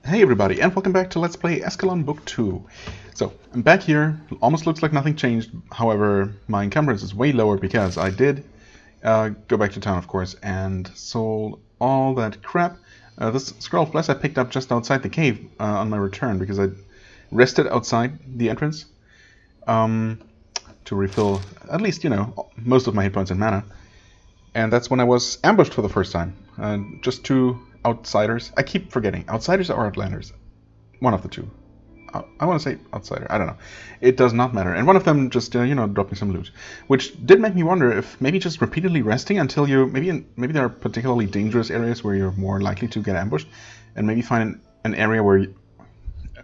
Hey everybody, and welcome back to Let's Play Eschalon Book 2. So, I'm back here. Almost looks like nothing changed. However, my encumbrance is way lower because I did go back to town, of course, and sold all that crap. This Scroll of Bless I picked up just outside the cave on my return because I rested outside the entrance to refill at least, most of my hit points and mana. And that's when I was ambushed for the first time. Just two outsiders. I keep forgetting. Outsiders or outlanders? One of the two. I want to say outsider. I don't know. It does not matter. And one of them just, dropping some loot. Which did make me wonder if maybe just repeatedly resting until you... Maybe there are particularly dangerous areas where you're more likely to get ambushed. And maybe find an area where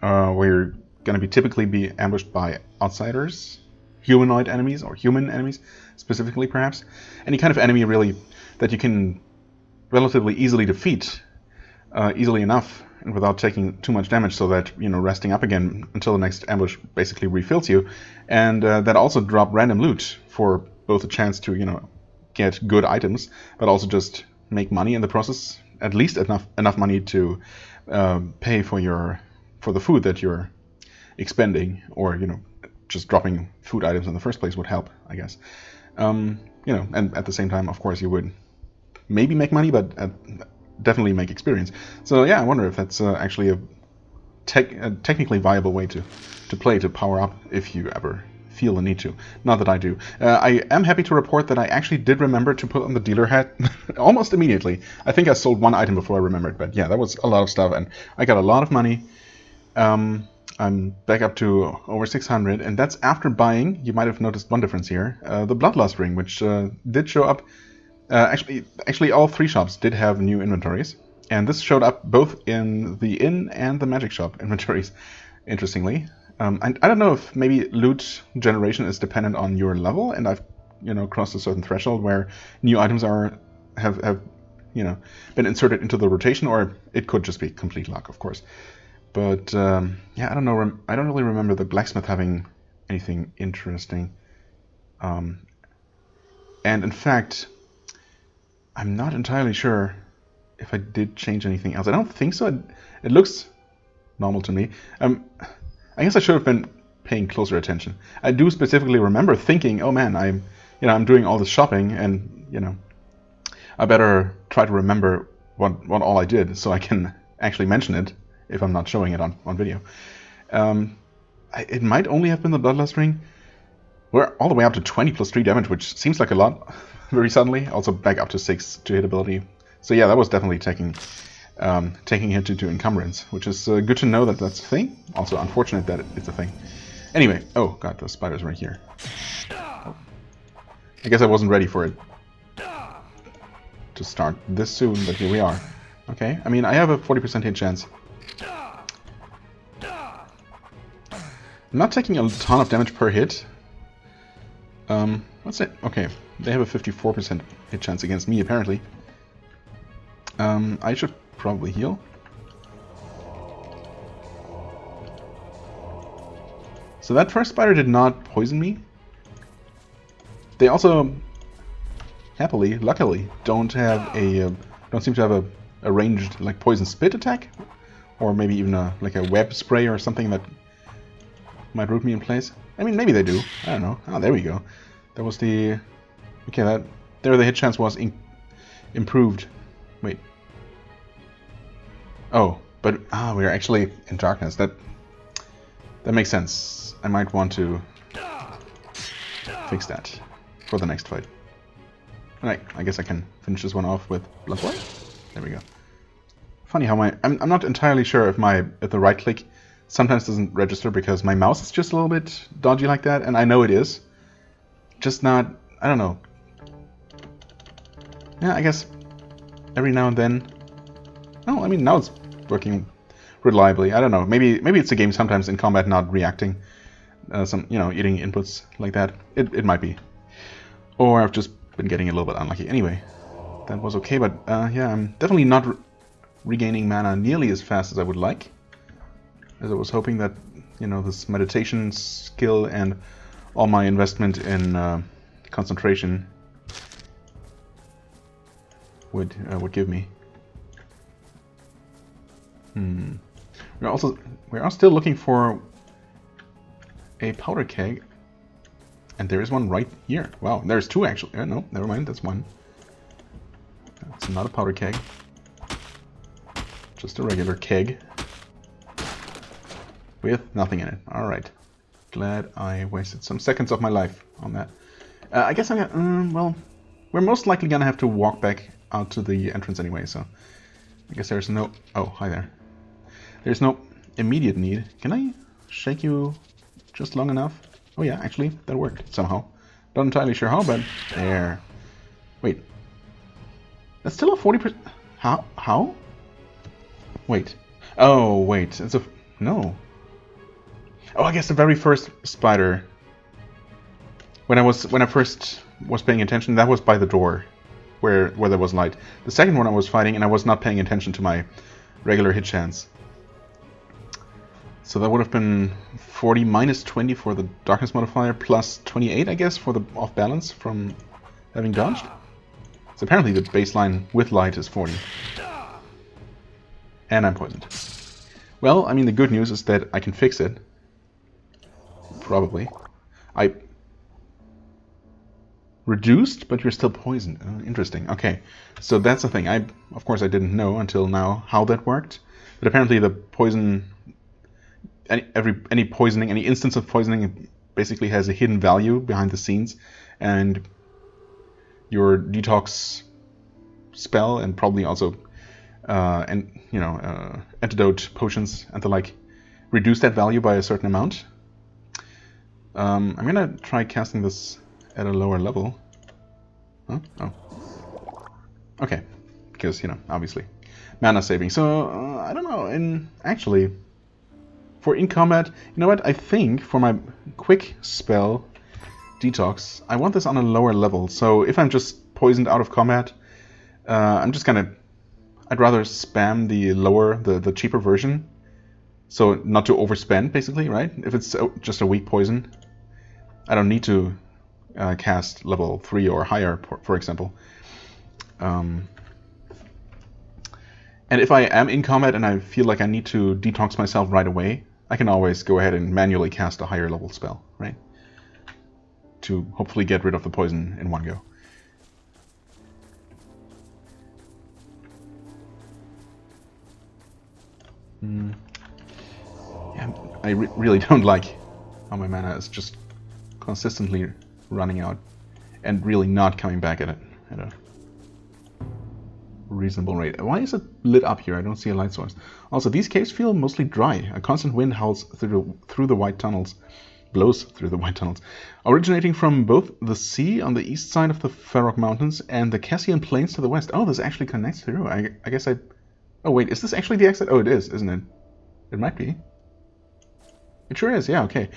you're going to typically be ambushed by outsiders. Humanoid enemies, or human enemies, specifically perhaps. Any kind of enemy really that you can relatively easily defeat, easily enough, and without taking too much damage, so that, resting up again until the next ambush basically refills you. And that also drop random loot for both a chance to, get good items, but also just make money in the process, at least enough money to pay for the food that you're expending, or, just dropping food items in the first place would help, I guess. And at the same time, of course, you would maybe make money, but definitely make experience. So yeah, I wonder if that's actually a technically viable way to play, to power up if you ever feel the need to. Not that I do. I am happy to report that I actually did remember to put on the dealer hat almost immediately. I think I sold one item before I remembered, but yeah, that was a lot of stuff, and I got a lot of money. I'm back up to over 600, and that's after buying, you might have noticed one difference here, the Bloodlust ring, which did show up. Actually, all three shops did have new inventories, and this showed up both in the inn and the magic shop inventories, interestingly. I don't know if maybe loot generation is dependent on your level, and I've crossed a certain threshold where new items have been inserted into the rotation, or it could just be complete luck, of course. But yeah, I don't know. I don't really remember the blacksmith having anything interesting. And in fact, I'm not entirely sure if I did change anything else. I don't think so. It looks normal to me. I guess I should have been paying closer attention. I do specifically remember thinking, "Oh man, I'm doing all this shopping, and I better try to remember what all I did so I can actually mention it if I'm not showing it on video." It might only have been the Bloodlust ring. We're all the way up to 20 plus 3 damage, which seems like a lot very suddenly. Also back up to 6 to hit ability. So yeah, that was definitely taking hit into encumbrance, which is good to know that that's a thing. Also unfortunate that it's a thing. Anyway, oh god, the spider's right here. Oh. I guess I wasn't ready for it to start this soon, but here we are. Okay, I mean, I have a 40% hit chance. I'm not taking a ton of damage per hit. What's it? Okay, they have a 54% hit chance against me, apparently. I should probably heal. So that first spider did not poison me. They also, luckily, don't seem to have a ranged poison spit attack, or maybe even a web spray or something that might root me in place. I mean, maybe they do. I don't know. Oh, there we go. That was the... Okay, there the hit chance was improved. Wait. Oh, but we're actually in darkness. That makes sense. I might want to fix that for the next fight. Alright, I guess I can finish this one off with Bloodborne. There we go. Funny how I'm not entirely sure if the right click sometimes doesn't register because my mouse is just a little bit dodgy like that, and I know it is. Just not, I don't know. Yeah, I guess every now and then. Oh, I mean, now it's working reliably. I don't know. Maybe it's a game sometimes in combat not reacting. Eating inputs like that. It might be. Or I've just been getting a little bit unlucky. Anyway, that was okay, but yeah, I'm definitely not regaining mana nearly as fast as I would like. As I was hoping that, this meditation skill and all my investment in concentration would give me. We are still looking for a powder keg, and there is one right here. Wow, there's two actually. No, never mind. That's one. It's not a powder keg. Just a regular keg with nothing in it. All right. Glad I wasted some seconds of my life on that. I guess I'm gonna, well, we're most likely gonna have to walk back out to the entrance anyway, so I guess there's no... Oh, hi there. There's no immediate need. Can I shake you just long enough? Oh yeah, actually, that worked somehow. Not entirely sure how, but there. Wait. That's still a 40%... How? Wait. Oh, wait. It's a... No. Oh, I guess the very first spider... When I first was paying attention, that was by the door, where there was light. The second one I was fighting, and I was not paying attention to my regular hit chance. So that would have been 40 minus 20 for the darkness modifier, plus 28, I guess, for the off balance from having dodged. So apparently the baseline with light is 40. And I'm poisoned. Well, I mean, the good news is that I can fix it. Probably. I reduced, but you're still poisoned. Interesting. Okay, so that's the thing. Of course, I didn't know until now how that worked. But apparently, the poison, any poisoning, any instance of poisoning, basically has a hidden value behind the scenes, and your detox spell and probably also, antidote potions and the like, reduce that value by a certain amount. I'm gonna try casting this at a lower level. Huh? Oh. Okay. Because, obviously. Mana saving. So, I don't know. Actually, for in combat, you know what? I think for my quick spell, detox, I want this on a lower level. So, if I'm just poisoned out of combat, I'm just gonna... I'd rather spam the lower, the cheaper version. So, not to overspend, basically, right? If it's just a weak poison, I don't need to cast level 3 or higher, for example. And if I am in combat and I feel like I need to detox myself right away, I can always go ahead and manually cast a higher level spell, right? To hopefully get rid of the poison in one go. Yeah, I really don't like how my mana is just consistently running out and really not coming back at a reasonable rate. Why is it lit up here? I don't see a light source. Also, these caves feel mostly dry. A constant wind howls through the white tunnels, blows through the white tunnels, originating from both the sea on the east side of the Farrock Mountains and the Cassian Plains to the west. Oh, this actually connects through. I guess I... Oh wait, is this actually the exit? Oh, it is, isn't it? It might be. It sure is. Yeah. Okay.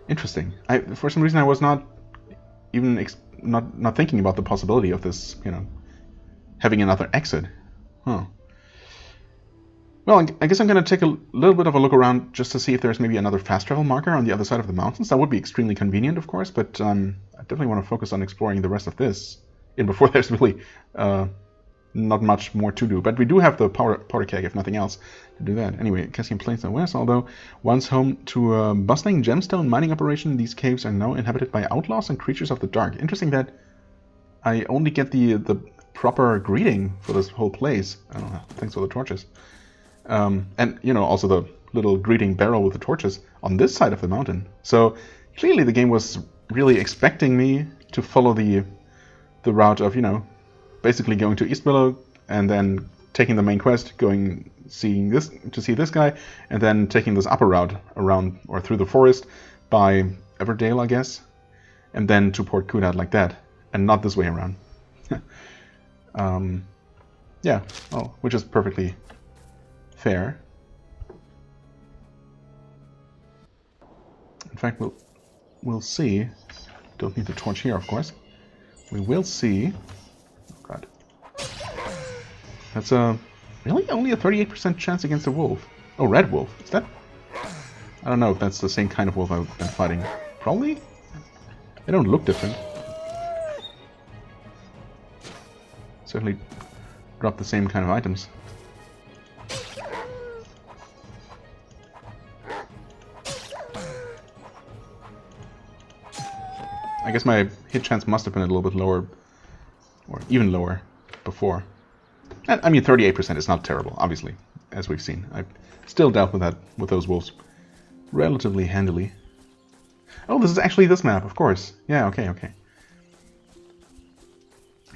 Interesting. For some reason I was not even not thinking about the possibility of this, having another exit. Huh. Well, I guess I'm going to take a little bit of a look around just to see if there's maybe another fast travel marker on the other side of the mountains. That would be extremely convenient, of course, but I definitely want to focus on exploring the rest of this before there's really not much more to do. But we do have the powder keg, if nothing else, to do that. Anyway, Cassian Plains in the west, although once home to a bustling gemstone mining operation, these caves are now inhabited by outlaws and creatures of the dark. Interesting that I only get the proper greeting for this whole place. I don't know, thanks for the torches. And, also the little greeting barrel with the torches on this side of the mountain. So, clearly the game was really expecting me to follow the route of, basically going to East Willow and then taking the main quest, to see this guy, and then taking this upper route around or through the forest by Everdale, I guess, and then to Port Kudat like that, and not this way around. Yeah, well, which is perfectly fair. In fact, we'll see. Don't need the torch here, of course. We will see. Oh god, that's really only a 38% chance against a wolf. Oh, red wolf. Is that? I don't know if that's the same kind of wolf I've been fighting. Probably. They don't look different. Certainly drop the same kind of items. I guess my hit chance must have been a little bit lower, or even lower, before. And, I mean, 38% is not terrible, obviously, as we've seen. I've still dealt with that, with those wolves, relatively handily. Oh, this is actually this map, of course. Yeah, okay.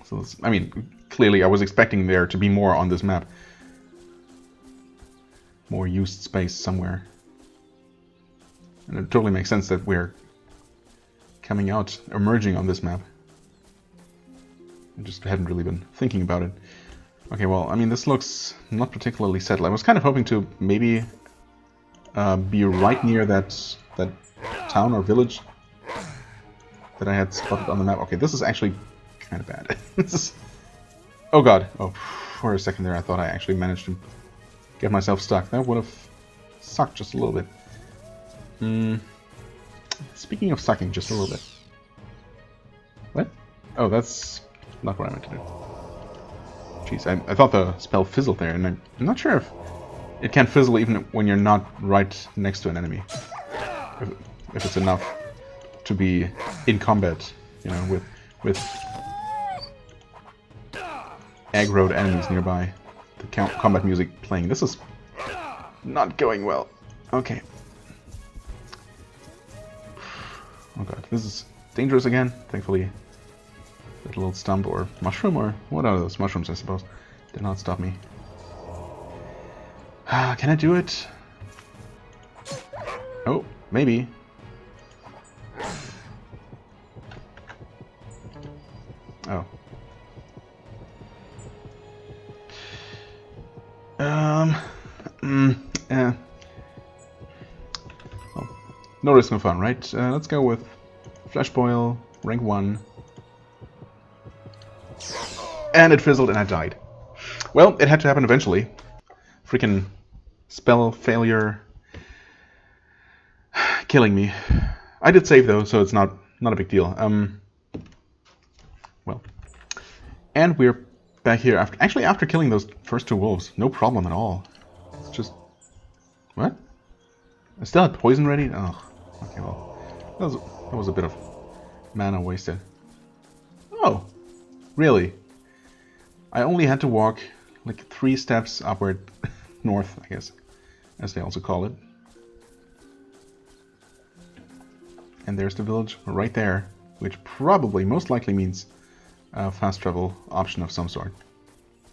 So, this, I mean, clearly I was expecting there to be more on this map. More used space somewhere. And it totally makes sense that we're coming out, emerging on this map. I just hadn't really been thinking about it. Okay, well, I mean, this looks not particularly settled. I was kind of hoping to maybe be right near that town or village that I had spotted on the map. Okay, this is actually kind of bad. This is... Oh god. Oh, for a second there I thought I actually managed to get myself stuck. That would have sucked just a little bit. Speaking of sucking just a little bit. What? Oh, that's not what I meant to do. Jeez, I thought the spell fizzled there, and I'm not sure if it can fizzle even when you're not right next to an enemy. If it's enough to be in combat, you know, with aggroed enemies nearby. The combat music playing. This is not going well. Okay. Oh god, this is dangerous again. Thankfully, that little stump or mushroom, or what are those mushrooms, I suppose, did not stop me. Can I do it? Oh, maybe. Oh. Yeah. Well, no risk, no fun, right? Let's go with Flesh Boil, rank 1. And it fizzled and I died. Well, it had to happen eventually. Freaking spell failure. Killing me. I did save though, so it's not a big deal. Well. And we're back here after killing those first two wolves. No problem at all. It's just... What? I still had poison ready? Oh, okay, well. That was a bit of mana wasted. Oh, really? I only had to walk like 3 steps upward, north, I guess, as they also call it. And there's the village right there, which probably, most likely means a fast travel option of some sort.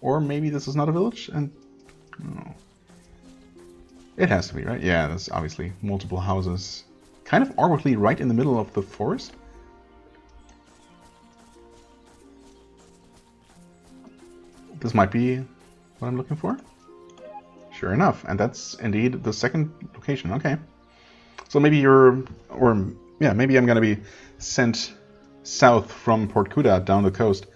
Or maybe this is not a village, and... Oh. It has to be, right? Yeah, there's obviously multiple houses. Kind of awkwardly right in the middle of the forest. This might be what I'm looking for. Sure enough, and that's indeed the second location. Okay. So maybe maybe I'm gonna be sent south from Port Kuda down the coast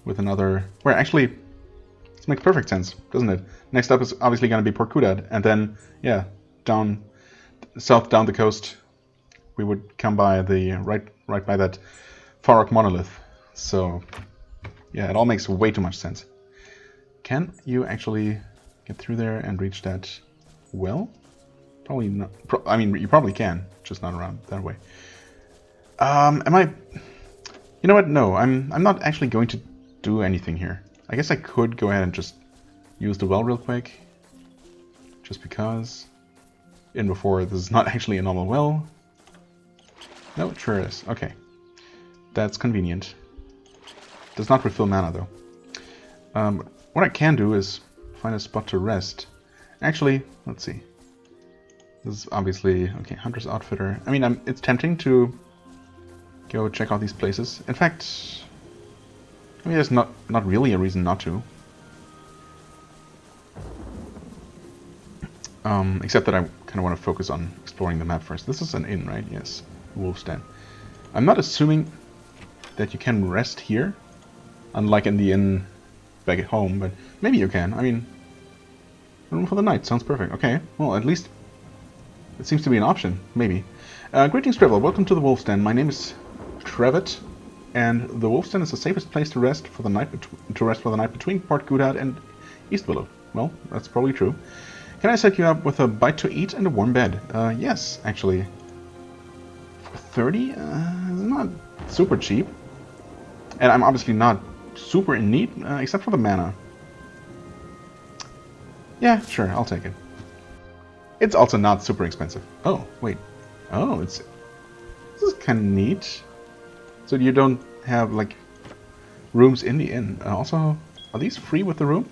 with another... Where actually, this makes perfect sense, doesn't it? Next up is obviously gonna be Port Kuda, and then, yeah, south down the coast, we would come by the right by that Farok monolith. So, yeah, it all makes way too much sense. Can you actually get through there and reach that well? Probably not. I mean, you probably can, just not around that way. Am I... You know what? No, I'm not actually going to do anything here. I guess I could go ahead and just use the well real quick. Just because. In before, this is not actually a normal well. No, it sure is. Okay. That's convenient. Does not refill mana, though. What I can do is find a spot to rest. Actually, let's see. This is obviously... Okay, Hunter's Outfitter. I mean, it's tempting to go check out these places. In fact, I mean, there's not really a reason not to. Except that I kind of want to focus on exploring the map first. This is an inn, right? Yes. Wolf's Den. I'm not assuming that you can rest here, unlike in the inn back at home, but maybe you can. I mean, room for the night sounds perfect. Okay, well, at least it seems to be an option. Maybe. Greetings, traveler. Welcome to the Wolf's Den. My name is Trevitt, and the Wolf's Den is the safest place to rest for the night between Port Gudad and East Willow. Well, that's probably true. Can I set you up with a bite to eat and a warm bed? Yes, actually. For 30? not super cheap. And I'm obviously not super in need, except for the mana. Yeah, sure, I'll take it. It's also not super expensive. Oh, wait. Oh, this is kind of neat. So you don't have, like, rooms in the inn. Also, are these free with the room?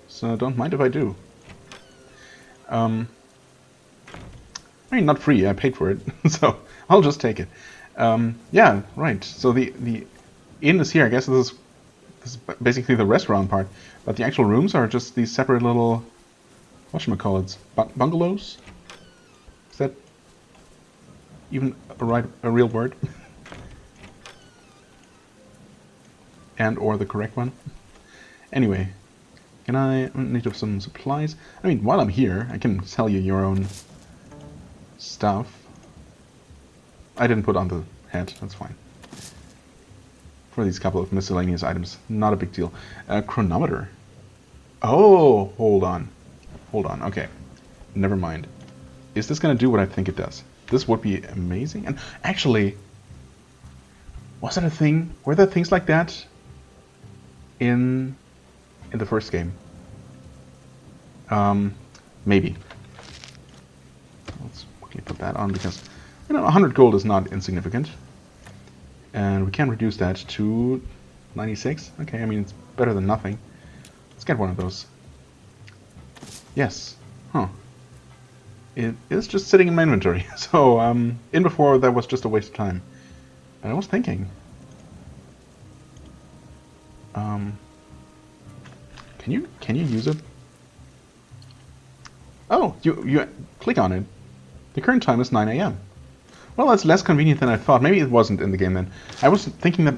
So don't mind if I do. I mean, not free, I paid for it, so I'll just take it. Yeah, right, so the inn is here. I guess this is basically the restaurant part, but the actual rooms are just these separate little, whatchamacallits, bungalows? Is that even a real word? And or the correct one? Anyway, can I need some supplies? I mean, while I'm here, I can sell you your own stuff. I didn't put on the head, that's fine. For these couple of miscellaneous items, not a big deal. Chronometer. Oh, hold on, okay. Never mind. Is this gonna do what I think it does? This would be amazing. And actually, was that a thing? Were there things like that in the first game? Maybe. Let's quickly put that on because, you know, 100 gold is not insignificant. And we can reduce that to 96. Okay, I mean, it's better than nothing. Let's get one of those. Yes. Huh. It is just sitting in my inventory. So, in before, that was just a waste of time. And I was thinking... Can you use it? Oh, you click on it. The current time is 9 AM. Well, that's less convenient than I thought. Maybe it wasn't in the game then. I was thinking that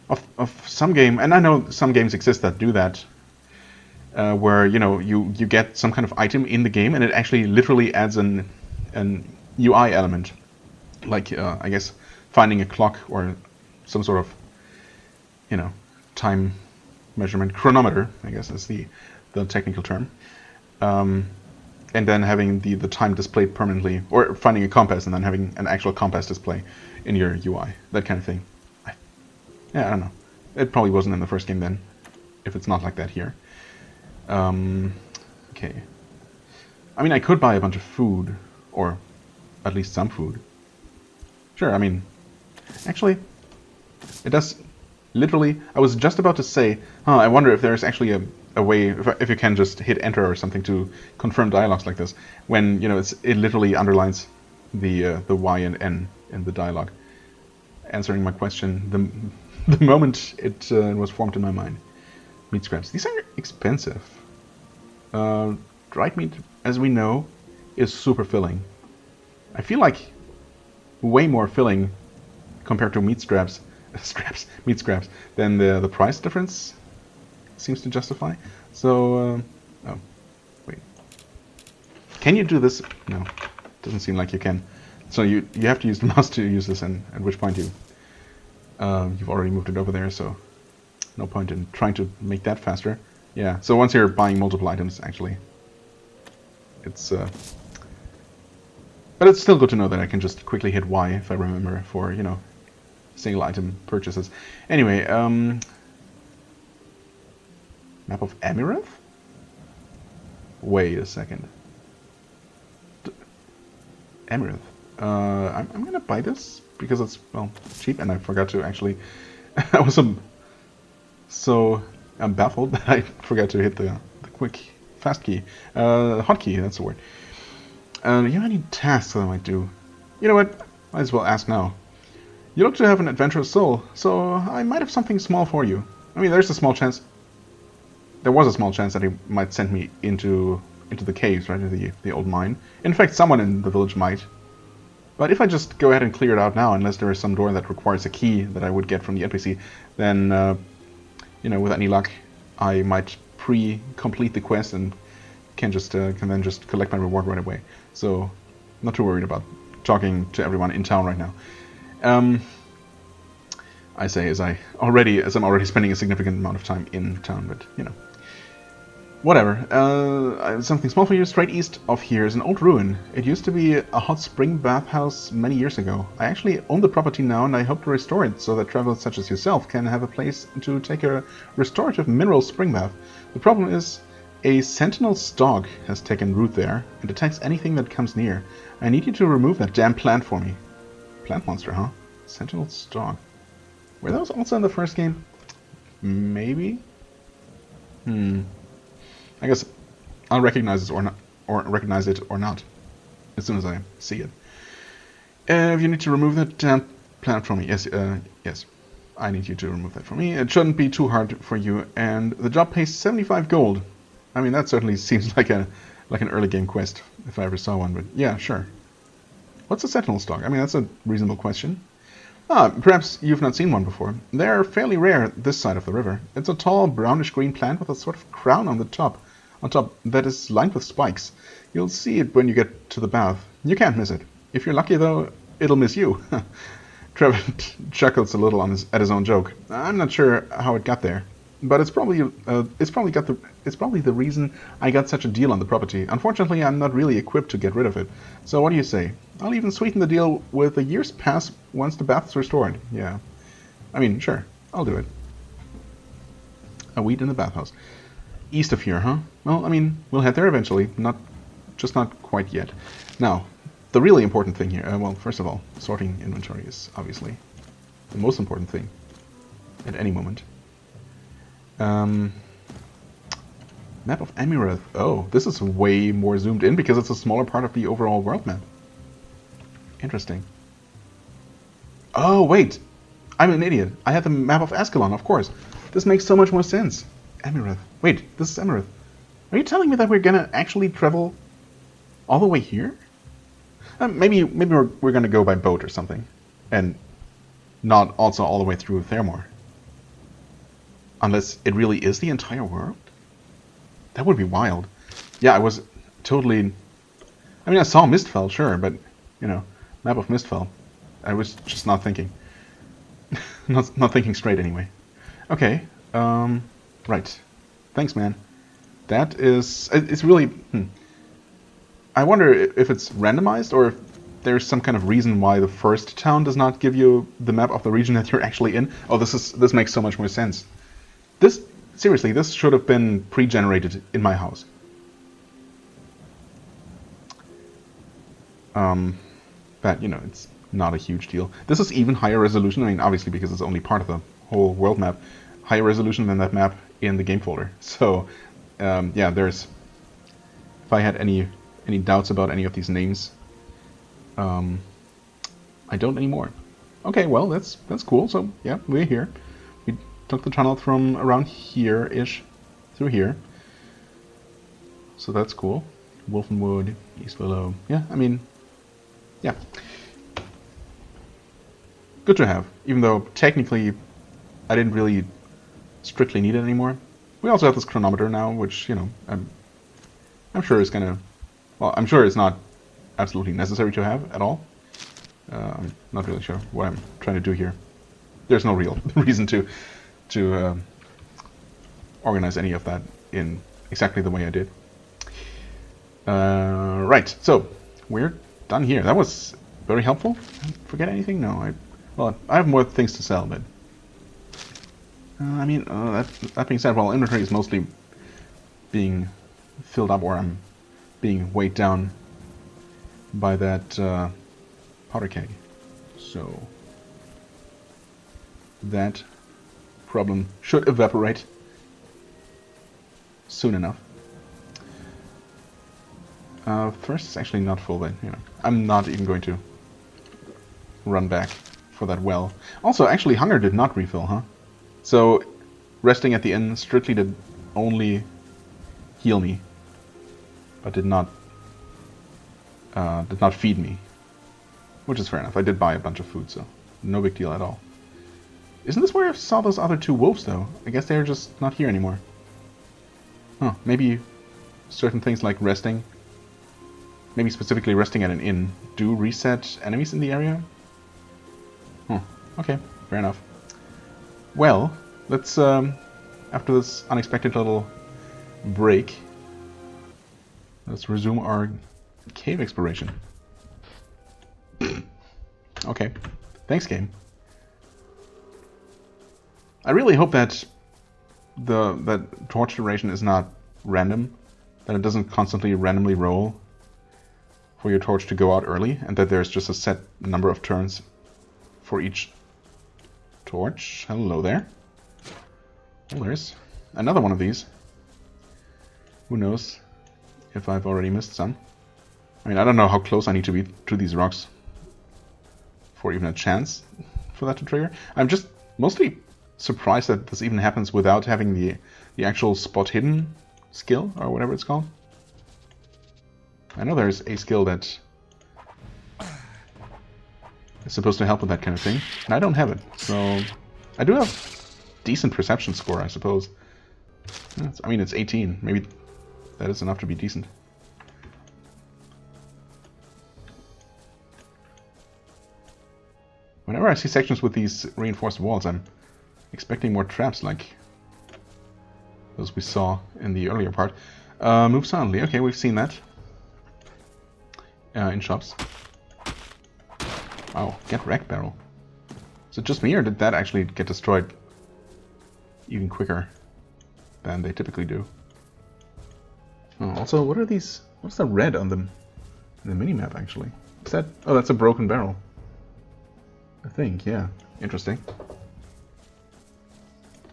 of some game, and I know some games exist that do that, where, you know, you get some kind of item in the game and it actually literally adds an UI element, like I guess finding a clock or some sort of, you know, time measurement, chronometer, I guess is the technical term, and then having the time displayed permanently, or finding a compass and then having an actual compass display in your UI, that kind of thing. Yeah, I don't know. It probably wasn't in the first game then, if it's not like that here. Okay. I mean, I could buy a bunch of food, or at least some food. Sure, I mean, actually, it does literally, I was just about to say, I wonder if there's actually a way, if you can just hit enter or something to confirm dialogues like this, when, you know, it literally underlines the Y and N in the dialogue, answering my question the moment it was formed in my mind. Meat scraps. These are expensive. Dried meat, as we know, is super filling. I feel like way more filling compared to meat scraps, than the price difference seems to justify. So, oh, wait. Can you do this? No, doesn't seem like you can. So you have to use the mouse to use this, and at which point you've already moved it over there, so no point in trying to make that faster. Yeah, so once you're buying multiple items, actually, it's... But it's still good to know that I can just quickly hit Y if I remember for, you know, single item purchases. Anyway, map of Amireth? Wait a second. Amireth. I'm gonna buy this because it's, well, cheap, and I forgot to actually... I was so I'm baffled that I forgot to hit the quick fast key. Hotkey, that's the word. Do you have any tasks that I might do? You know what? Might as well ask now. You look to have an adventurous soul, so I might have something small for you. I mean, there's a small chance... There was a small chance that he might send me into the caves, right? Into the old mine. In fact, someone in the village might. But if I just go ahead and clear it out now, unless there is some door that requires a key that I would get from the NPC, then, you know, with any luck, I might complete the quest and can then just collect my reward right away. So, not too worried about talking to everyone in town right now. I say as I'm already spending a significant amount of time in town, but you know, Whatever. Something small for you. Straight east of here is an old ruin. It used to be a hot spring bathhouse many years ago. I actually own the property now, and I hope to restore it so that travelers such as yourself can have a place to take a restorative mineral spring bath. The problem is, a sentinel stog has taken root there and attacks anything that comes near. I need you to remove that damn plant for me. Plant monster, huh? Sentinel stog. Were those also in the first game? Maybe? I guess I'll recognize it or not, as soon as I see it. If you need to remove that damn plant from me, yes, yes, I need you to remove that from me. It shouldn't be too hard for you, and the job pays 75 gold. I mean, that certainly seems like an early game quest if I ever saw one. But yeah, sure. What's a sentinel stog? I mean, that's a reasonable question. Perhaps you've not seen one before. They're fairly rare this side of the river. It's a tall, brownish-green plant with a sort of crown on top that is lined with spikes. You'll see it when you get to the bath. You can't miss it. If you're lucky, though, it'll miss you. Trevor chuckles a little at his own joke. I'm not sure how it got there, but it's probably the reason I got such a deal on the property. Unfortunately, I'm not really equipped to get rid of it. So what do you say? I'll even sweeten the deal with a year's pass once the bath is restored. Yeah. I mean, sure. I'll do it. A weed in the bathhouse. East of here, huh? Well, I mean, we'll head there eventually. Just not quite yet. Now, the really important thing here. Well, first of all, sorting inventory is obviously the most important thing at any moment. Map of Emireth. Oh, this is way more zoomed in because it's a smaller part of the overall world map. Interesting. Oh, wait. I'm an idiot. I had the map of Eschalon, of course. This makes so much more sense. Emireth. Wait, this is Emireth. Are you telling me that we're gonna actually travel all the way here? Maybe we're gonna go by boat or something. And not also all the way through Thaermore. Unless it really is the entire world? That would be wild. Yeah, I was totally... I mean, I saw Mistfell, sure, but, you know, map of Mistfell. I was just not thinking. not thinking straight, anyway. Okay, right. Thanks, man. That is... It's really... I wonder if it's randomized, or if there's some kind of reason why the first town does not give you the map of the region that you're actually in. Oh, this makes so much more sense. Seriously, this should have been pre-generated in my house. But, you know, it's not a huge deal. This is even higher resolution, I mean, obviously because it's only part of the whole world map. Higher resolution than that map in the game folder. So, yeah, there's... If I had any doubts about any of these names, I don't anymore. Okay, well, that's cool. So, yeah, we're here. We took the tunnel from around here-ish through here. So that's cool. Wolfenwood, East Willow. Yeah, I mean, yeah. Good to have, even though technically I didn't really strictly need it anymore. We also have this chronometer now, which, you know, I'm sure is gonna... Well, I'm sure it's not absolutely necessary to have at all. I'm not really sure what I'm trying to do here. There's no real reason to organize any of that in exactly the way I did. Right, so we're done here. That was very helpful. Forget anything? No, I have more things to sell, but I mean, that being said, well, inventory is mostly being filled up, or I'm being weighed down by that powder keg. So that problem should evaporate soon enough. First, it's actually not full, but you know, I'm not even going to run back for that well. Also, actually, hunger did not refill, huh? So, resting at the inn strictly did only heal me, but did not feed me, which is fair enough. I did buy a bunch of food, so no big deal at all. Isn't this where I saw those other two wolves, though? I guess they're just not here anymore. Huh, maybe certain things like resting, maybe specifically resting at an inn, do reset enemies in the area? Huh, okay, fair enough. Well, let's, after this unexpected little break, let's resume our cave exploration. Okay, thanks, game. I really hope that that torch duration is not random, that it doesn't constantly randomly roll for your torch to go out early, and that there's just a set number of turns for each torch. Hello there. Well, there's another one of these. Who knows if I've already missed some. I mean, I don't know how close I need to be to these rocks for even a chance for that to trigger. I'm just mostly surprised that this even happens without having the actual spot hidden skill, or whatever it's called. I know there's a skill that is supposed to help with that kind of thing, and I don't have it. So I do have decent perception score, I suppose. I mean, it's 18. Maybe that is enough to be decent. Whenever I see sections with these reinforced walls, I'm expecting more traps like those we saw in the earlier part. Move silently. Okay, we've seen that. In shops. Wow, get wrecked barrel. Is it just me, or did that actually get destroyed even quicker than they typically do? Oh, also, what are these? What's the red on them in the minimap actually? Is that? Oh, that's a broken barrel. I think, yeah. Interesting.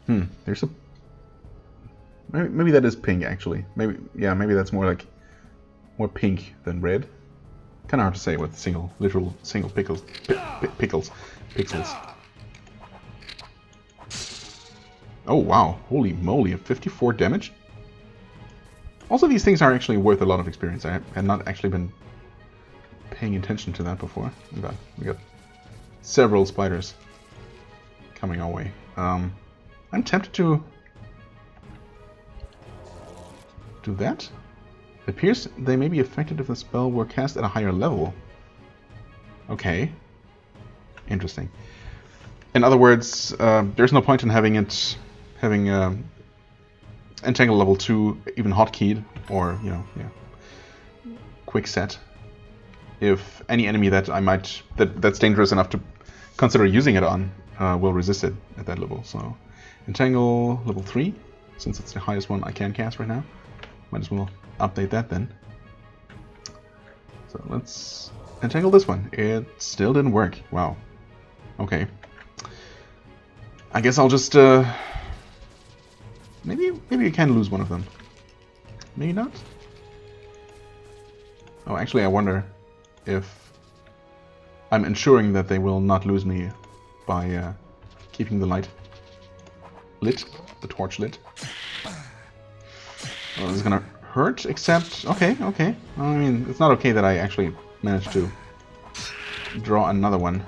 There's a... Maybe that is pink, actually. Maybe, yeah, maybe that's more like... more pink than red. Kind of hard to say with literal single pixels. Oh, wow. Holy moly, 54 damage? Also, these things are actually worth a lot of experience. I had not actually been paying attention to that before. We got several spiders coming our way. I'm tempted to do that. It appears they may be affected if the spell were cast at a higher level. Okay. Interesting. In other words, there's no point in having Entangle level 2 even hotkeyed or, quick set. If any enemy that that's dangerous enough to consider using it on will resist it at that level. So Entangle level 3, since it's the highest one I can cast right now. Might as well update that then. So let's entangle this one. It still didn't work. Wow. Okay. I guess I'll just maybe you can lose one of them. Maybe not. Oh, actually, I wonder if I'm ensuring that they will not lose me by keeping the light lit, the torch lit. Well, this is gonna hurt, except... Okay. I mean, it's not okay that I actually managed to draw another one.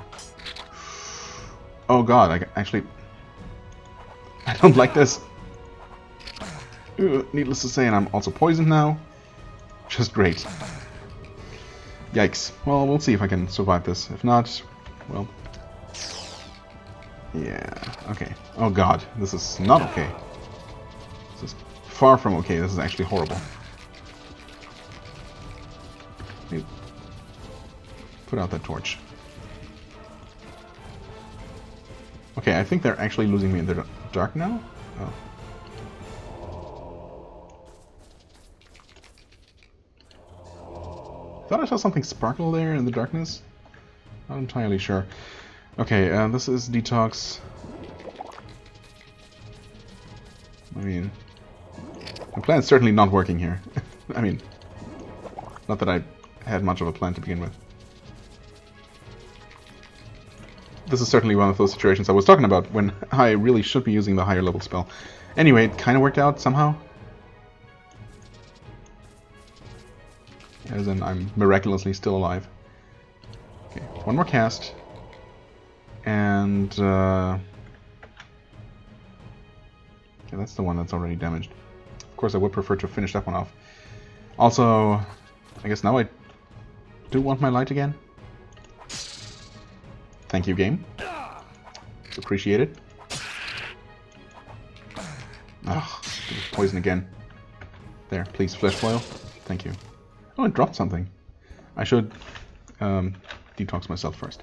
Oh god, I don't like this. Needless to say, and I'm also poisoned now. Just great. Yikes. Well, we'll see if I can survive this. If not, well... Yeah, okay. Oh god, this is not okay. This is far from okay. This is actually horrible. Put out that torch. Okay, I think they're actually losing me in the dark now. Oh. I thought I saw something sparkle there in the darkness. Not entirely sure. Okay, this is detox. I mean, my plan's certainly not working here. I mean, not that I had much of a plan to begin with. This is certainly one of those situations I was talking about when I really should be using the higher level spell. Anyway, it kind of worked out somehow. As in, I'm miraculously still alive. Okay, one more cast. And, okay, that's the one that's already damaged. Of course, I would prefer to finish that one off. Also, I guess now I do want my light again. Thank you, game. It's appreciated. Ugh, poison again. There, please, flesh foil. Thank you. Oh, it dropped something. I should detox myself first.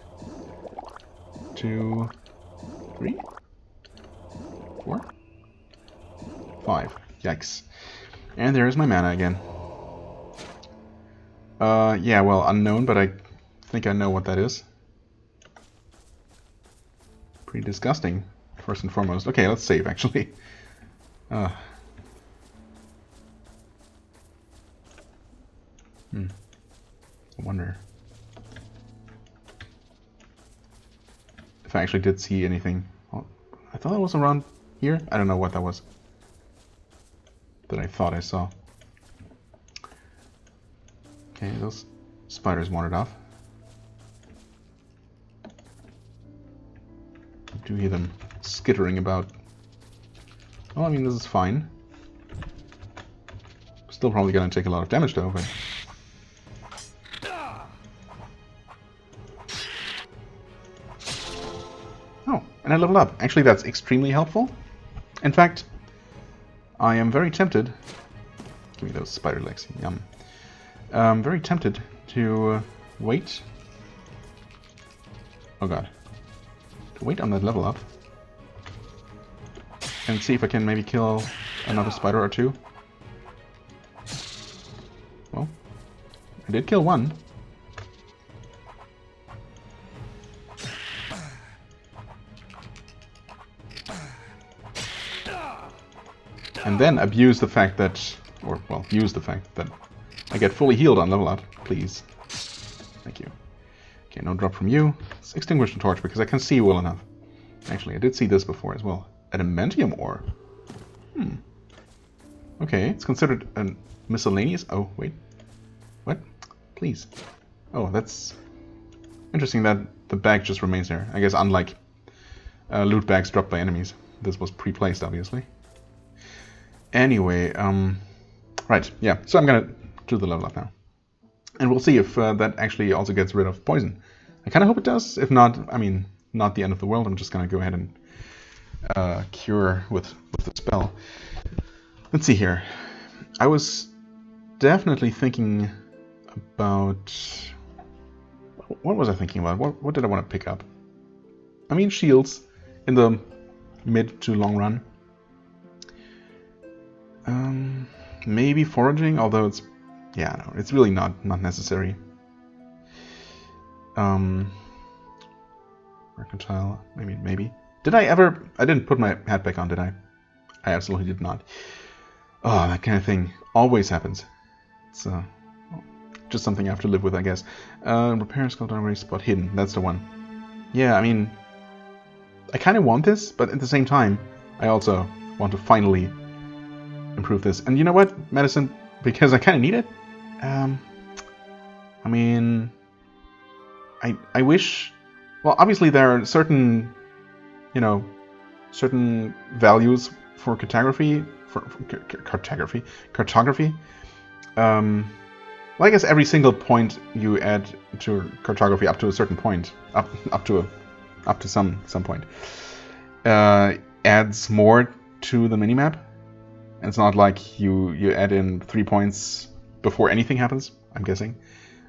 2, 3, 4, 5. Yikes. And there's my mana again. Yeah, well, unknown, but I think I know what that is. Pretty disgusting, first and foremost. Okay, let's save, actually. I wonder if I actually did see anything. Oh, I thought it was around here. I don't know what that was that I thought I saw. Okay, those spiders wandered off. I do hear them skittering about. Well, I mean, this is fine. Still probably gonna take a lot of damage though, but... Oh, and I leveled up. Actually, that's extremely helpful. In fact, I am very tempted... Give me those spider legs, yum. I'm very tempted to wait... Oh god. To wait on that level up. And see if I can maybe kill another spider or two. Well, I did kill one. And then abuse the fact that, or well, use the fact that I get fully healed on level up, please. Thank you. Okay, no drop from you. Let's extinguish the torch because I can see well enough. Actually, I did see this before as well. Adamantium ore. Okay, it's considered a miscellaneous... Oh, wait. What? Please. Oh, that's interesting that the bag just remains there. I guess unlike loot bags dropped by enemies. This was pre-placed, obviously. Anyway, right, yeah. So I'm gonna do the level up now. And we'll see if that actually also gets rid of poison. I kind of hope it does. If not, I mean, not the end of the world. I'm just gonna go ahead and cure with the spell. Let's see here. I was definitely thinking about... What was I thinking about? What did I want to pick up? I mean, shields in the mid to long run. Maybe foraging, although it's... Yeah, no, it's really not necessary. Mercantile, maybe. Did I ever... I didn't put my hat back on, did I? I absolutely did not. Oh, that kind of thing always happens. It's just something I have to live with, I guess. Repair sculpture spot hidden. That's the one. Yeah, I mean... I kind of want this, but at the same time, I also want to finally improve this. And you know what? Medicine, because I kind of need it. I mean... I wish... Well, obviously there are certain... You know, certain values for cartography. Cartography. Well, I guess every single point you add to cartography up to a certain point, up to some point, adds more to the minimap. And it's not like you add in 3 points before anything happens. I'm guessing.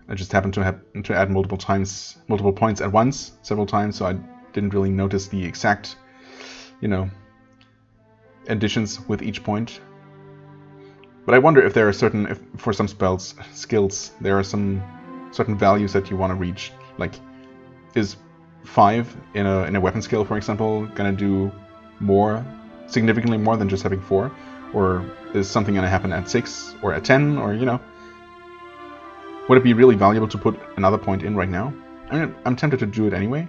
I just happened to add multiple points at once, several times, so I didn't really notice the exact, you know, additions with each point. But I wonder if there are if for some skills, there are some certain values that you want to reach. Like, is 5 in a weapon skill, for example, gonna do more, significantly more than just having 4? Or is something gonna happen at 6 or at 10, or, you know? Would it be really valuable to put another point in right now? I mean, I'm tempted to do it anyway.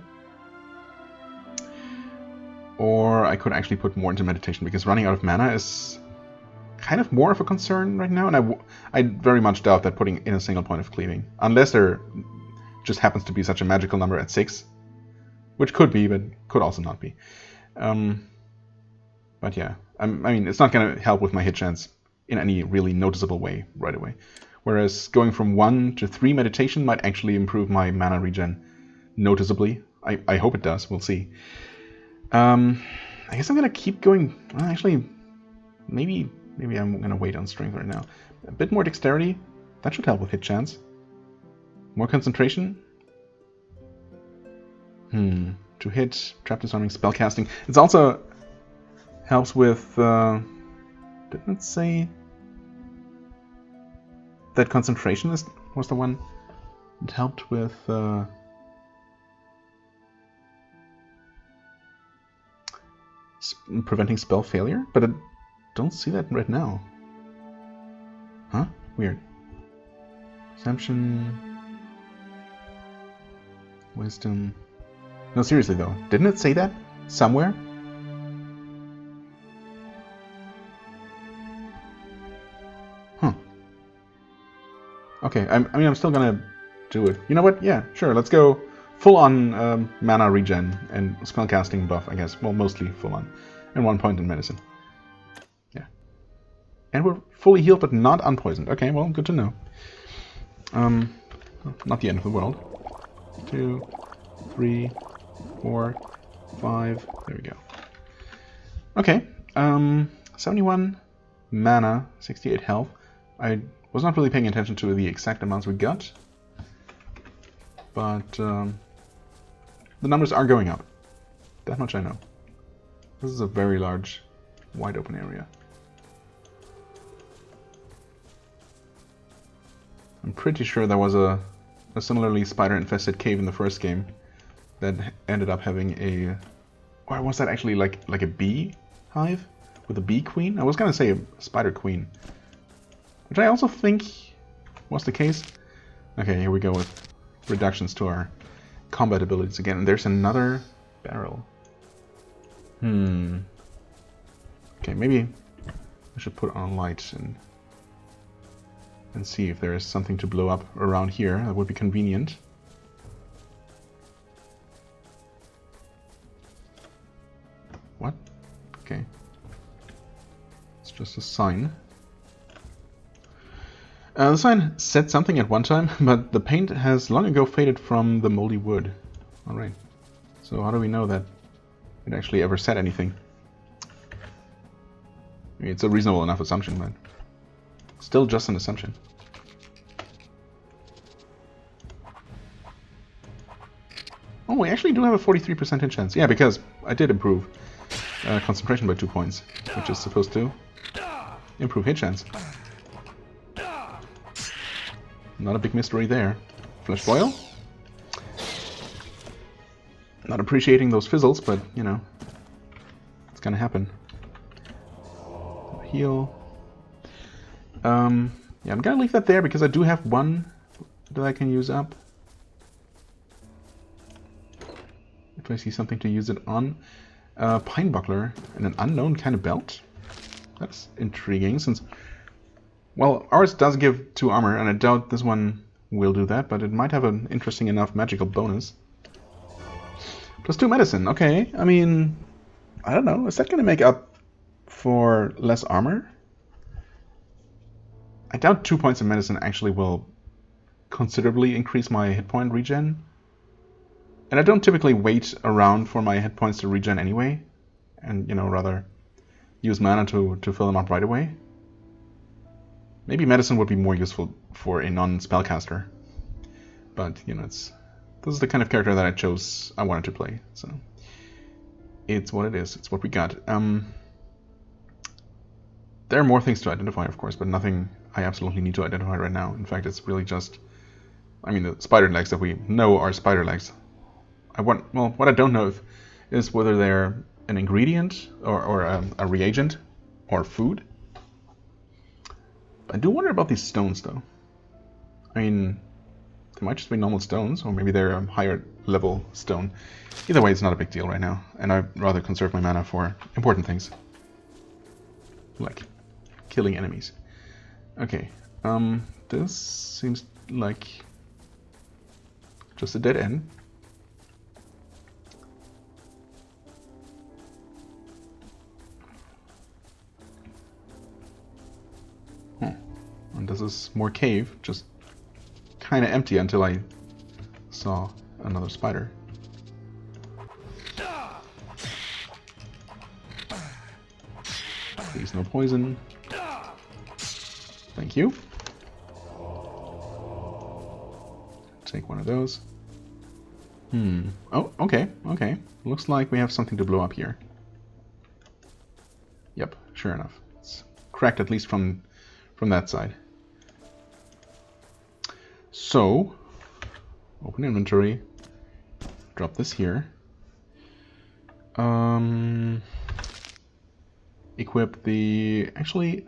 Or I could actually put more into meditation, because running out of mana is kind of more of a concern right now, and I very much doubt that putting in a single point of cleaving, unless there just happens to be such a magical number at 6, which could be, but could also not be. But yeah, I mean, it's not going to help with my hit chance in any really noticeable way right away. Whereas going from 1 to 3 meditation might actually improve my mana regen noticeably. I hope it does. We'll see. I guess I'm gonna keep going. Well, actually, maybe Maybe I'm gonna wait on strength right now. A bit more dexterity. That should help with hit chance. More concentration. To hit, trap disarming, spellcasting. It also helps with. Didn't it say that concentration was the one that helped with? Preventing spell failure, but I don't see that right now. Huh? Weird. Perception. Wisdom. No, seriously though. Didn't it say that somewhere? Huh. Okay, I mean, I'm still gonna do it. You know what? Yeah, sure, let's go full on mana regen and spellcasting buff, I guess. Well, mostly full on. And 1 point in medicine. Yeah. And we're fully healed but not unpoisoned. Okay, well, good to know. Not the end of the world. 2, 3, 4, 5. There we go. Okay. 71 mana, 68 health. I was not really paying attention to the exact amounts we got. But the numbers are going up. That much I know. This is a very large, wide open area. I'm pretty sure there was a similarly spider-infested cave in the first game that ended up having a... Or was that actually like a bee hive? With a bee queen? I was gonna say a spider queen. Which I also think was the case. Okay, here we go with reductions to our combat abilities again. And there's another barrel. Okay, maybe I should put on light and see if there is something to blow up around here. That would be convenient. What? Okay. It's just a sign. The sign said something at one time, but the paint has long ago faded from the moldy wood. Alright. So how do we know that it actually ever said anything? I mean, it's a reasonable enough assumption, but still just an assumption. Oh, we actually do have a 43% hit chance. Yeah, because I did improve concentration by 2 points, which is supposed to improve hit chance. Not a big mystery there. Flesh boil. Not appreciating those fizzles, but, you know, it's gonna happen. Heal. Yeah, I'm gonna leave that there because I do have one that I can use up. If I see something to use it on. Pine buckler and an unknown kind of belt. That's intriguing since... Well, ours does give 2 armor, and I doubt this one will do that, but it might have an interesting enough magical bonus. Plus 2 medicine, okay. I mean, I don't know. Is that going to make up for less armor? I doubt 2 points of medicine actually will considerably increase my hit point regen. And I don't typically wait around for my hit points to regen anyway. And, you know, rather use mana to fill them up right away. Maybe medicine would be more useful for a non-spellcaster. But, you know, this is the kind of character that I wanted to play. So, it's what it is. It's what we got. There are more things to identify, of course, but nothing I absolutely need to identify right now. In fact, it's really just... I mean, the spider legs that we know are spider legs. What I don't know is whether they're an ingredient or a reagent or food. I do wonder about these stones, though. I mean, they might just be normal stones, or maybe they're a higher level stone. Either way, it's not a big deal right now, and I'd rather conserve my mana for important things. Like killing enemies. Okay, this seems like just a dead end. And this is more cave, just kind of empty until I saw another spider. Please, no poison. Thank you. Take one of those. Oh, okay, okay. Looks like we have something to blow up here. Yep, sure enough. It's cracked at least from that side. So, open inventory. Drop this here. Equip the... Actually,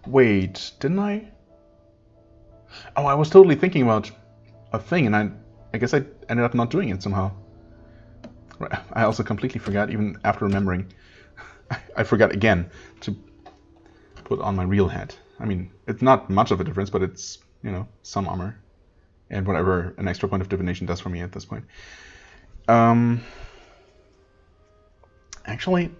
wait, didn't I? Oh, I was totally thinking about a thing, and I guess I ended up not doing it somehow. I also completely forgot, even after remembering. I forgot again to put on my real hat. I mean, it's not much of a difference, but it's, you know, some armor. And whatever an extra point of divination does for me at this point. Actually,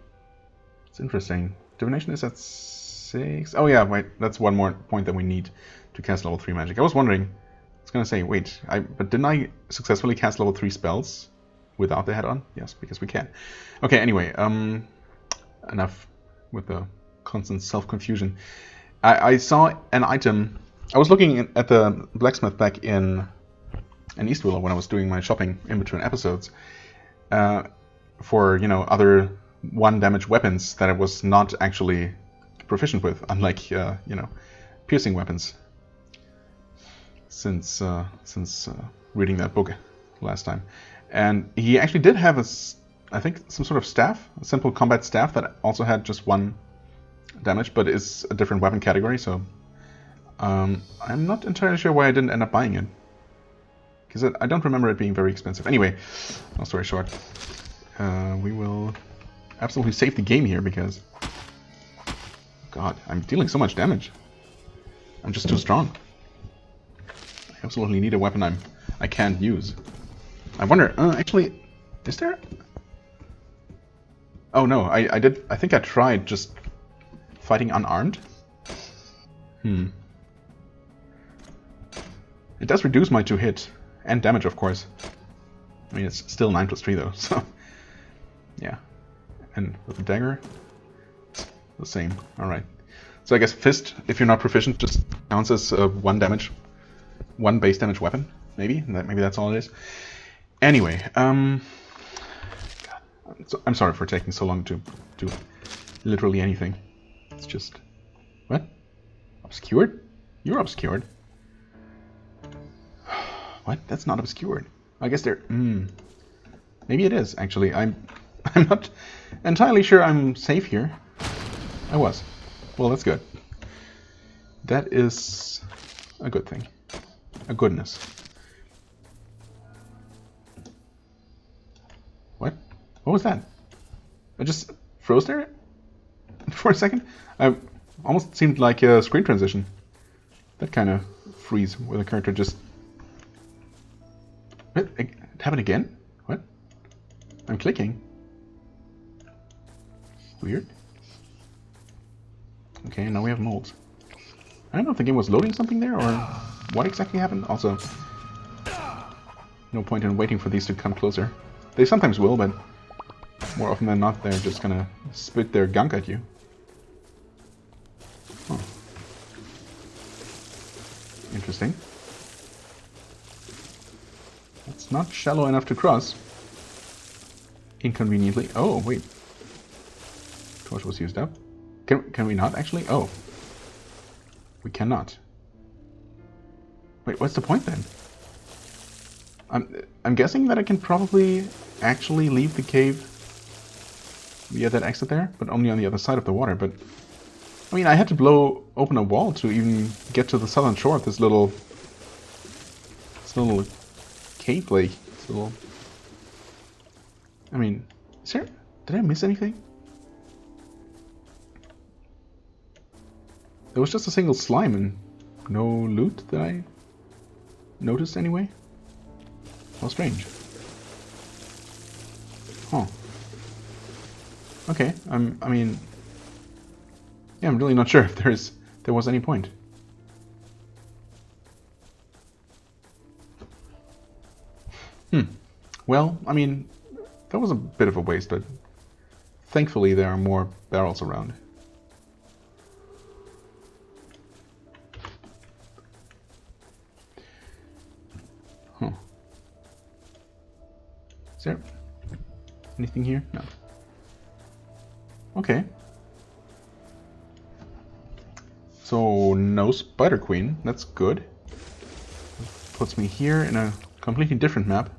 it's interesting. Divination is at 6. Oh yeah, wait, that's one more point that we need to cast level 3 magic. I was wondering, I was gonna say, wait, but didn't I successfully cast level 3 spells without the hat on? Yes, because we can. Okay, anyway, enough with the constant self-confusion. I saw an item. I was looking at the blacksmith back in Eastwiller when I was doing my shopping in between episodes for, you know, other 1 damage weapons that I was not actually proficient with, unlike you know, piercing weapons. Since reading that book last time, and he actually did have I think some sort of staff, a simple combat staff that also had just 1 damage, but is a different weapon category. So I'm not entirely sure why I didn't end up buying it, because I don't remember it being very expensive. Anyway, long story short, we will absolutely save the game here because, God, I'm dealing so much damage. I'm just too strong. I absolutely need a weapon I can't use. I wonder, actually, is there? Oh no, I did. I think I tried just fighting unarmed. It does reduce my 2 hit and damage, of course. I mean, it's still 9 plus 3 though, so yeah. And with the dagger, it's the same. All right. So I guess fist, if you're not proficient, just counts as 1 damage. 1 base damage weapon, maybe. Maybe that's all it is. Anyway, God, I'm sorry for taking so long to do literally anything. It's just... What? Obscured? You're obscured. What? That's not obscured. I guess they're... Maybe it is, actually. I'm not entirely sure I'm safe here. I was. Well, that's good. That is a good thing. A goodness. What? What was that? I just froze there for a second. I almost seemed like a screen transition. That kind of freeze where the character just... What? It happened again? What? I'm clicking. Weird. Okay, now we have molds. I don't know if the game was loading something there or what exactly happened. Also, no point in waiting for these to come closer. They sometimes will, but more often than not, they're just gonna spit their gunk at you. Oh. Interesting. It's not shallow enough to cross. Inconveniently. Oh, wait. Torch was used up. Can we not actually? Oh. We cannot. Wait, what's the point then? I'm guessing that I can probably actually leave the cave via that exit there, but only on the other side of the water. But I mean, I had to blow open a wall to even get to the southern shore of this little cave lake. This little... I mean, did I miss anything? There was just a single slime and no loot that I noticed anyway. How strange. Huh. Okay, I mean... Yeah, I'm really not sure if there was any point. Well, I mean, that was a bit of a waste, but thankfully there are more barrels around. Is there anything here? No. Okay. So, no Spider Queen. That's good. Puts me here in a completely different map.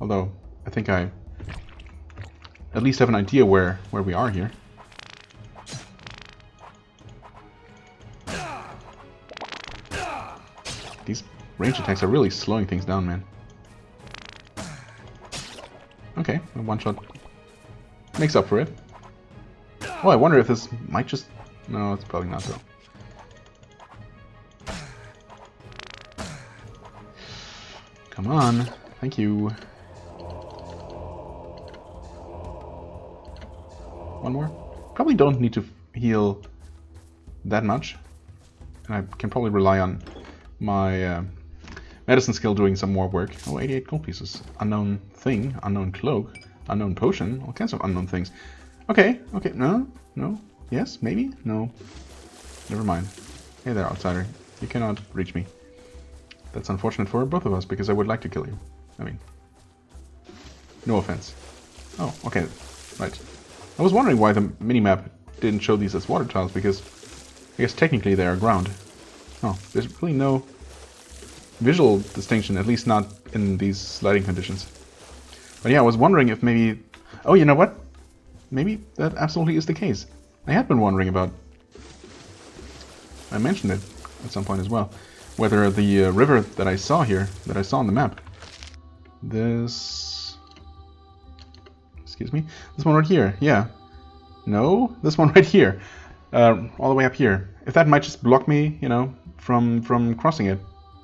Although, I think I at least have an idea where we are here. These range attacks are really slowing things down, man. Okay, one shot makes up for it. Oh, I wonder if this might just... No, it's probably not, though. Come on. Thank you. One more. Probably don't need to heal that much. And I can probably rely on my medicine skill doing some more work. Oh, 88 gold pieces. Unknown thing, unknown cloak, unknown potion, all kinds of unknown things. Okay, okay, no, no, yes, maybe, no. Never mind. Hey there, outsider. You cannot reach me. That's unfortunate for both of us, because I would like to kill you. I mean, no offense. Oh, okay, right. I was wondering why the minimap didn't show these as water tiles, because I guess technically they are ground. Oh, there's really no visual distinction, at least not in these sliding conditions. But yeah, I was wondering if maybe... Oh, you know what? Maybe that absolutely is the case. I had been wondering about... I mentioned it at some point as well. Whether the river that I saw here, that I saw on the map, this... Excuse me? This one right here, yeah. No, this one right here. All the way up here. If that might just block me, you know, from crossing it.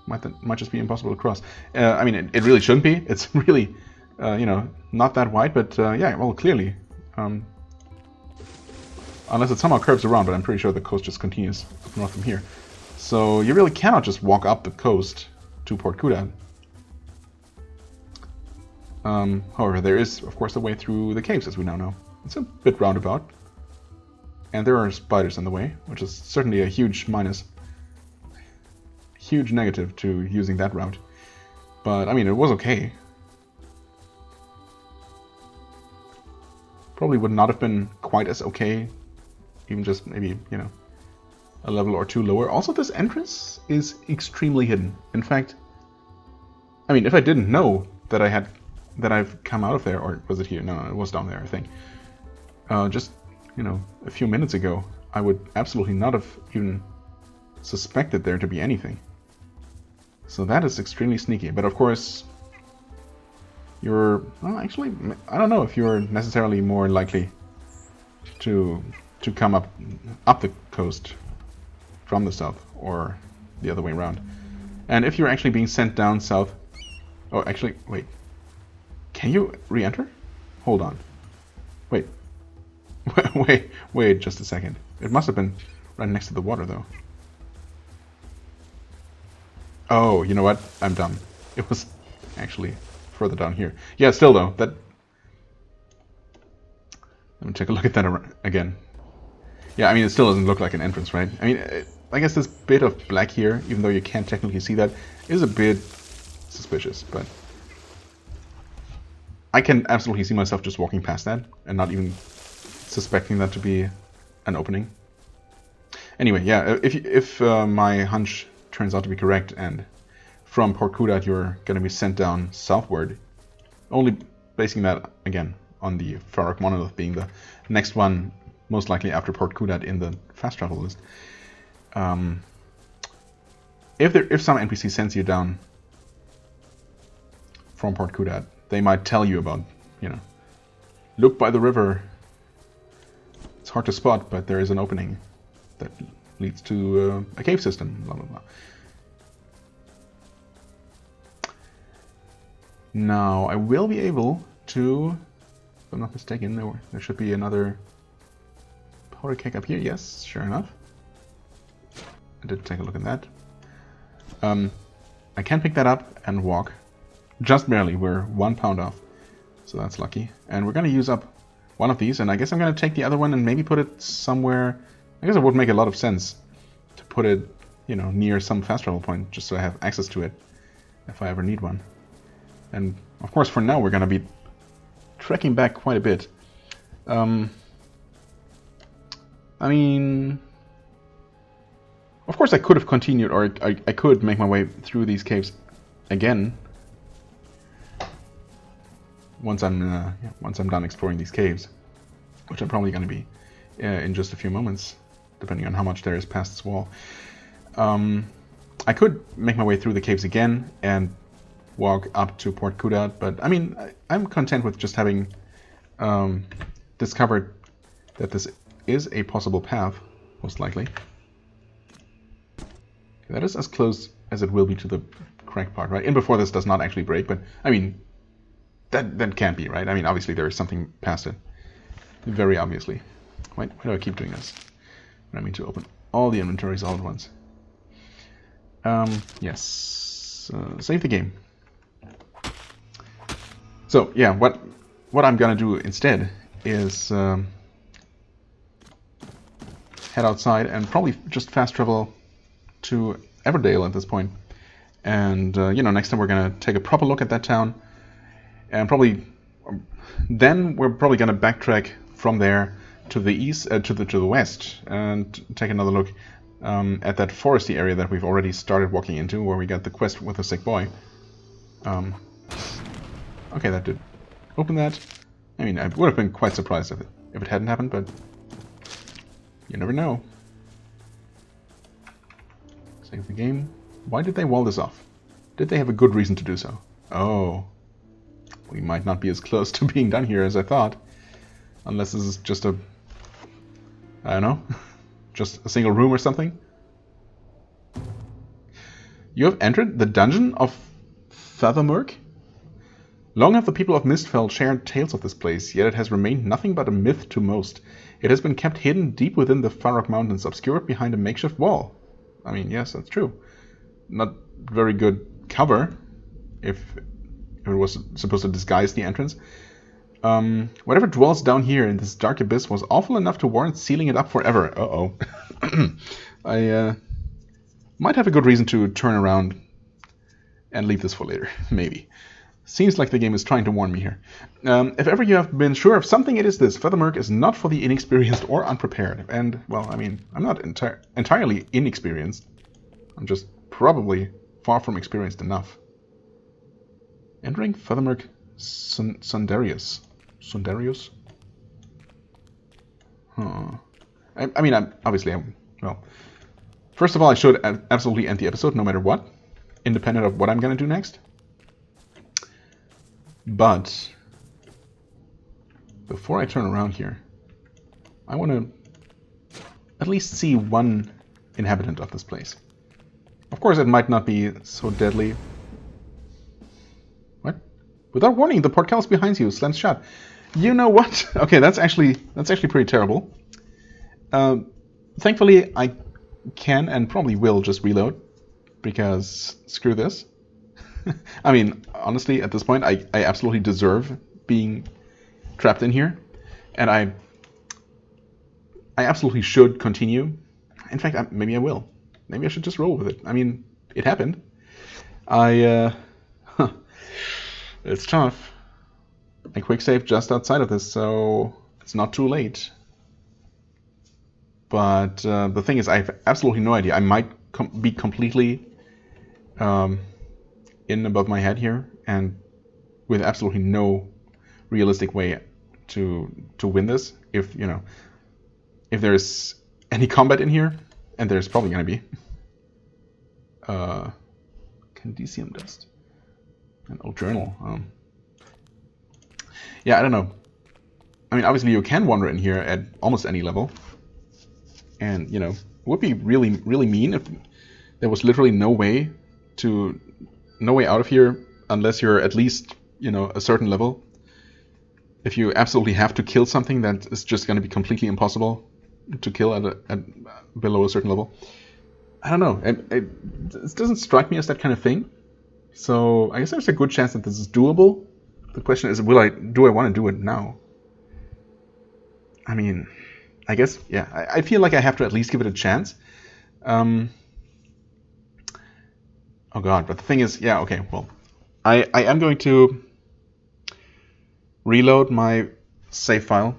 Might just be impossible to cross. I mean, it really shouldn't be. It's really, you know, not that wide, but yeah, well, clearly. Unless it somehow curves around, but I'm pretty sure the coast just continues up north from here. So you really cannot just walk up the coast to Port Kudat. However, there is, of course, a way through the caves, as we now know. It's a bit roundabout. And there are spiders in the way, which is certainly a huge minus. Huge negative to using that route. But, I mean, it was okay. Probably would not have been quite as okay. Even just maybe, you know, a level or two lower. Also, this entrance is extremely hidden. In fact, I mean, if I didn't know that I've come out of there, or was it here? No, it was down there, I think. Just, you know, a few minutes ago, I would absolutely not have even suspected there to be anything. So that is extremely sneaky. But of course, you're... Well, actually, I don't know if you're necessarily more likely to come up the coast from the south, or the other way around. And if you're actually being sent down south... Oh, actually, wait. Can you re-enter? Hold on. Wait. Wait just a second. It must have been right next to the water, though. Oh, you know what? I'm dumb. It was actually further down here. Yeah, still though, that... Let me take a look at that again. Yeah, I mean, it still doesn't look like an entrance, right? I mean, I guess this bit of black here, even though you can't technically see that, is a bit suspicious, but... I can absolutely see myself just walking past that, and not even suspecting that to be an opening. Anyway, yeah, if my hunch turns out to be correct, and from Port Kudat you're going to be sent down southward, only basing that, again, on the Farak Monolith being the next one, most likely after Port Kudat in the fast travel list. If some NPC sends you down from Port Kudat, they might tell you about, you know, look by the river. It's hard to spot, but there is an opening that leads to a cave system, blah, blah, blah. Now, I will be able to, if I'm not mistaken, there should be another powder keg up here. Yes, sure enough. I did take a look at that. I can pick that up and walk. Just barely. We're 1 pound off. So that's lucky. And we're going to use up one of these, and I guess I'm going to take the other one and maybe put it somewhere. I guess it would make a lot of sense to put it, you know, near some fast travel point, just so I have access to it if I ever need one. And of course, for now, we're going to be trekking back quite a bit. I mean, of course I could have continued, or I could make my way through these caves again once I'm done exploring these caves, which I'm probably going to be in just a few moments, depending on how much there is past this wall. I could make my way through the caves again and walk up to Port Kudat, but I mean, I'm content with just having discovered that this is a possible path, most likely. That is as close as it will be to the correct part, right? And before this does not actually break, but I mean, that can't be, right? I mean, obviously there is something past it. Very obviously. Why do I keep doing this? I mean to open all the inventories all at once. Yes. Save the game. So yeah, what I'm gonna do instead is head outside and probably just fast travel to Everdale at this point. And you know, next time we're gonna take a proper look at that town, and probably then we're probably gonna backtrack from there to the east, to the west, and take another look at that foresty area that we've already started walking into, where we got the quest with the sick boy. Okay, that did open that. I mean, I would have been quite surprised if it hadn't happened, but you never know. Save the game. Why did they wall this off? Did they have a good reason to do so? Oh, we might not be as close to being done here as I thought, unless this is just a, I don't know, just a single room or something. You have entered the dungeon of Thaermore? Long have the people of Mistfell shared tales of this place, yet it has remained nothing but a myth to most. It has been kept hidden deep within the Farrock Mountains, obscured behind a makeshift wall. I mean, yes, that's true. Not very good cover, if it was supposed to disguise the entrance. Whatever dwells down here in this dark abyss was awful enough to warrant sealing it up forever. Uh-oh. I might have a good reason to turn around and leave this for later, maybe. Seems like the game is trying to warn me here. If ever you have been sure of something, it is this. Thaermore is not for the inexperienced or unprepared. And, well, I mean, I'm not entirely inexperienced. I'm just probably far from experienced enough. Entering Thaermore Sundarius. Sundarius? Huh. I mean, well, first of all, I should absolutely end the episode no matter what, independent of what I'm going to do next. But before I turn around here, I want to at least see one inhabitant of this place. Of course, it might not be so deadly. What? Without warning, the portcullis behind you slams shut. You know what? Okay, that's actually pretty terrible. Thankfully, I can and probably will just reload, because screw this. I mean, honestly, at this point, I absolutely deserve being trapped in here, and I absolutely should continue. In fact, maybe I will. Maybe I should just roll with it. I mean, it happened. It's tough. I quick save just outside of this, so it's not too late. But the thing is, I have absolutely no idea. I might be completely in above my head here, and with absolutely no realistic way to win this. If there's any combat in here, and there's probably going to be. Candesium dust. An old journal. Yeah, I don't know. I mean, obviously you can wander in here at almost any level. And, you know, it would be really, really mean if there was literally no way out of here unless you're at least, you know, a certain level. If you absolutely have to kill something that is just going to be completely impossible to kill at below a certain level. I don't know. It doesn't strike me as that kind of thing. So I guess there's a good chance that this is doable. The question is, do I want to do it now? I mean, I guess, yeah. I feel like I have to at least give it a chance. Oh god, but the thing is, yeah, okay, well, I am going to reload my save file,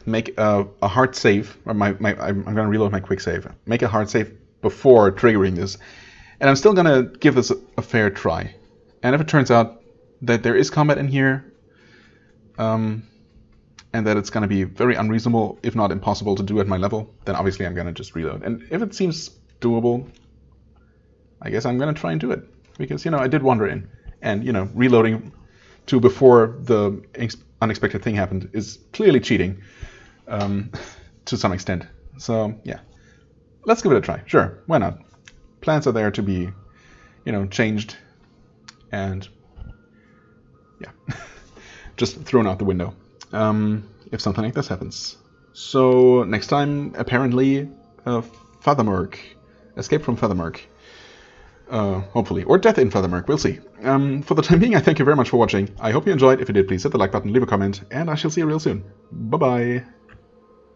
make a hard save, or I'm going to reload my quick save, make a hard save before triggering this, and I'm still going to give this a fair try. And if it turns out that there is combat in here, and that it's going to be very unreasonable, if not impossible to do at my level, then obviously I'm going to just reload. And if it seems doable, I guess I'm going to try and do it. Because, I did wander in. And, reloading to before the unexpected thing happened is clearly cheating to some extent. So, yeah. Let's give it a try. Sure, why not? Plans are there to be, changed. And, yeah. Just thrown out the window. If something like this happens. So, next time, apparently, Thaermore. Escape from Thaermore. Hopefully. Or death in Thaermore. We'll see. For the time being, I thank you very much for watching. I hope you enjoyed. If you did, please hit the like button, leave a comment, and I shall see you real soon. Bye-bye.